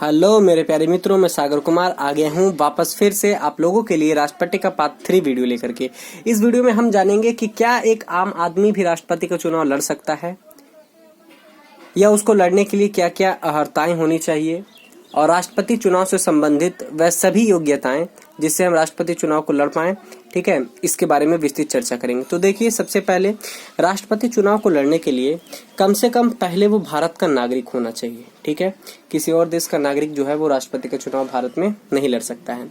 Hello मेरे प्यारे मित्रों, मैं सागर कुमार आ गया हूँ वापस फिर से आप लोगों के लिए राष्ट्रपति का पार्ट 3 वीडियो लेकर के। इस वीडियो में हम जानेंगे कि क्या एक आम आदमी भी राष्ट्रपति का चुनाव लड़ सकता है या उसको लड़ने के लिए क्या क्या अर्हताएं होनी चाहिए और राष्ट्रपति चुनाव से संबंधित वह सभी योग्यताएं जिससे हम राष्ट्रपति चुनाव को लड़ पाएं। ठीक है, इसके बारे में विस्तृत चर्चा करेंगे। तो देखिए, सबसे पहले राष्ट्रपति चुनाव को लड़ने के लिए कम से कम पहले वो भारत का नागरिक होना चाहिए। ठीक है, किसी और देश का नागरिक जो है वो राष्ट्रपति का चुनाव भारत में नहीं लड़ सकता है।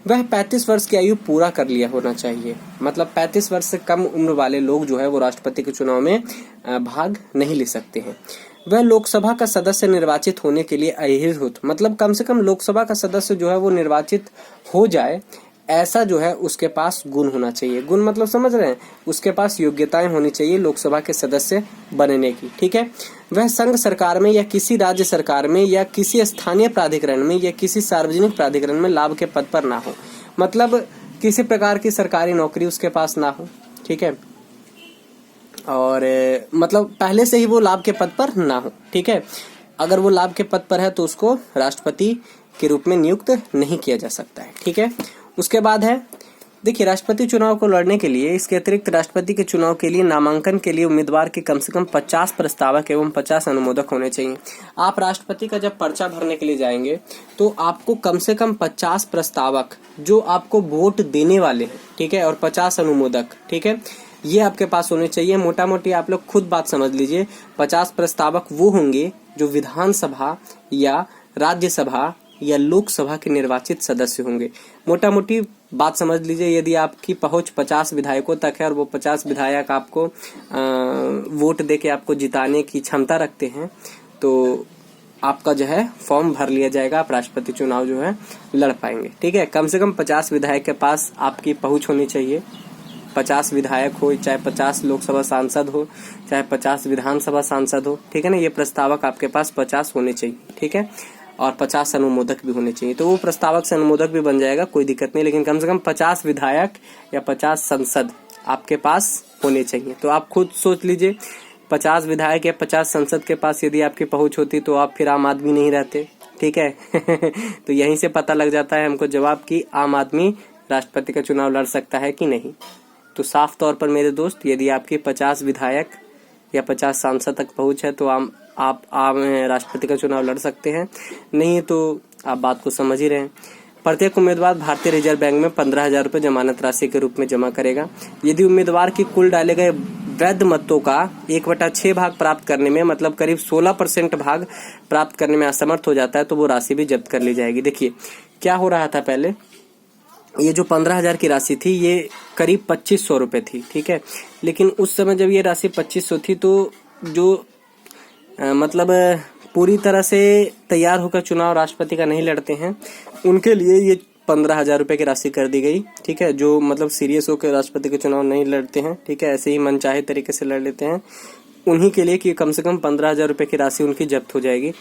वह 35 वर्ष की आयु पूरा कर लिया होना चाहिए, मतलब 35 वर्ष से कम उम्र वाले लोग जो है वो राष्ट्रपति के चुनाव में भाग नहीं ले सकते हैं। वह लोकसभा का सदस्य निर्वाचित होने के लिए अहर्ह, मतलब कम से कम लोकसभा का सदस्य जो है वो निर्वाचित हो जाए, ऐसा जो है उसके पास गुण होना चाहिए। गुण मतलब समझ रहे हैं, उसके पास योग्यताएं होनी चाहिए लोकसभा के सदस्य बनने की। ठीक है, वह संघ सरकार में या किसी राज्य सरकार में या किसी स्थानीय प्राधिकरण में या किसी सार्वजनिक प्राधिकरण में लाभ के पद पर ना हो, मतलब किसी प्रकार की सरकारी नौकरी उसके पास ना हो। ठीक है, और मतलब पहले से ही वो लाभ के पद पर ना हो। ठीक है, अगर वो लाभ के पद पर है तो उसको राष्ट्रपति के रूप में नियुक्त नहीं किया जा सकता है। ठीक है, उसके बाद है, देखिए, राष्ट्रपति चुनाव को लड़ने के लिए इसके अतिरिक्त राष्ट्रपति के चुनाव के लिए नामांकन के लिए उम्मीदवार के कम से कम 50 प्रस्तावक एवं 50 अनुमोदक होने चाहिए। आप राष्ट्रपति का जब पर्चा भरने के लिए जाएंगे तो आपको कम से कम 50 प्रस्तावक जो आपको वोट देने वाले हैं, ठीक है, और 50 अनुमोदक, ठीक है, ये आपके पास होने चाहिए। मोटा मोटी आप लोग खुद बात समझ लीजिए, 50 प्रस्तावक वो होंगे जो विधानसभा या राज्यसभा या लोकसभा के निर्वाचित सदस्य होंगे। मोटा मोटी बात समझ लीजिए, यदि आपकी पहुंच 50 विधायकों तक है और वो 50 विधायक आपको वोट देके आपको जिताने की क्षमता रखते हैं तो आपका जो है फॉर्म भर लिया जाएगा, आप राष्ट्रपति चुनाव जो है लड़ पाएंगे। ठीक है, कम से कम 50 विधायक के पास आपकी पहुंच होनी चाहिए। 50 विधायक हो, चाहे 50 लोकसभा सांसद हो, चाहे 50 विधानसभा सांसद हो, ठीक है ना, ये प्रस्तावक आपके पास 50 होने चाहिए। ठीक है, और 50 अनुमोदक भी होने चाहिए, तो वो प्रस्तावक से अनुमोदक भी बन जाएगा, कोई दिक्कत नहीं, लेकिन कम से कम 50 विधायक या 50 संसद आपके पास होने चाहिए। तो आप खुद सोच लीजिए, 50 विधायक या 50 संसद के पास यदि आपकी पहुंच होती तो आप फिर आम आदमी नहीं रहते। ठीक है तो यहीं से पता लग जाता है हमको जवाब कि आम आदमी राष्ट्रपति का चुनाव लड़ सकता है कि नहीं। तो साफ तौर पर मेरे दोस्त, यदि आपके 50 विधायक या 50 सांसद तक पहुंच है तो आप राष्ट्रपति का चुनाव लड़ सकते हैं, नहीं तो आप बात को समझ ही रहे हैं। प्रत्येक उम्मीदवार भारतीय रिजर्व बैंक में 15,000 रुपये जमानत राशि के रूप में जमा करेगा। यदि उम्मीदवार की कुल डाले गए वैध मतों का 1/6 भाग प्राप्त करने में, मतलब करीब 16% भाग प्राप्त करने में असमर्थ हो जाता है तो वो राशि भी जब्त कर ली जाएगी। देखिए क्या हो रहा था पहले, ये जो 15,000 की राशि थी ये करीब 2500 रुपये थी। ठीक है, लेकिन उस समय जब ये राशि 2500 थी तो जो मतलब पूरी तरह से तैयार होकर चुनाव राष्ट्रपति का नहीं लड़ते हैं, उनके लिए ये 15,000 रुपये की राशि कर दी गई। ठीक है, जो मतलब सीरियस होकर राष्ट्रपति के चुनाव नहीं लड़ते हैं, ठीक है, ऐसे ही मनचाहे तरीके से लड़ लेते हैं, उन्हीं के लिए कि कम से कम 15,000 रुपये की राशि उनकी जब्त हो जाएगी।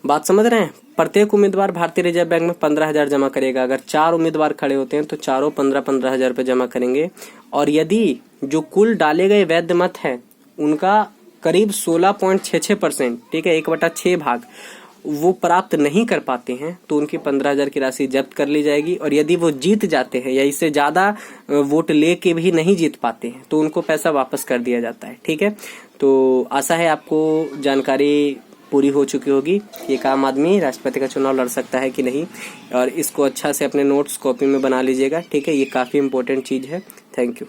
बात समझ रहे हैं। प्रत्येक उम्मीदवार भारतीय रिजर्व बैंक में 15,000 जमा करेगा। अगर 4 उम्मीदवार खड़े होते हैं तो चारों 15,000 रुपये जमा करेंगे, और यदि जो कुल डाले गए वैध मत हैं उनका करीब 16.66%, ठीक है, 1/6 भाग वो प्राप्त नहीं कर पाते हैं तो उनकी 15,000 की राशि जब्त कर ली जाएगी। और यदि वो जीत जाते हैं या इससे ज्यादा वोट लेके भी नहीं जीत पाते हैं तो उनको पैसा वापस कर दिया जाता है। ठीक है, तो आशा है आपको जानकारी पूरी हो चुकी होगी, एक आम आदमी राष्ट्रपति का चुनाव लड़ सकता है कि नहीं, और इसको अच्छा से अपने नोट्स कॉपी में बना लीजिएगा। ठीक है, ये काफ़ी इंपॉर्टेंट चीज़ है। Thank you.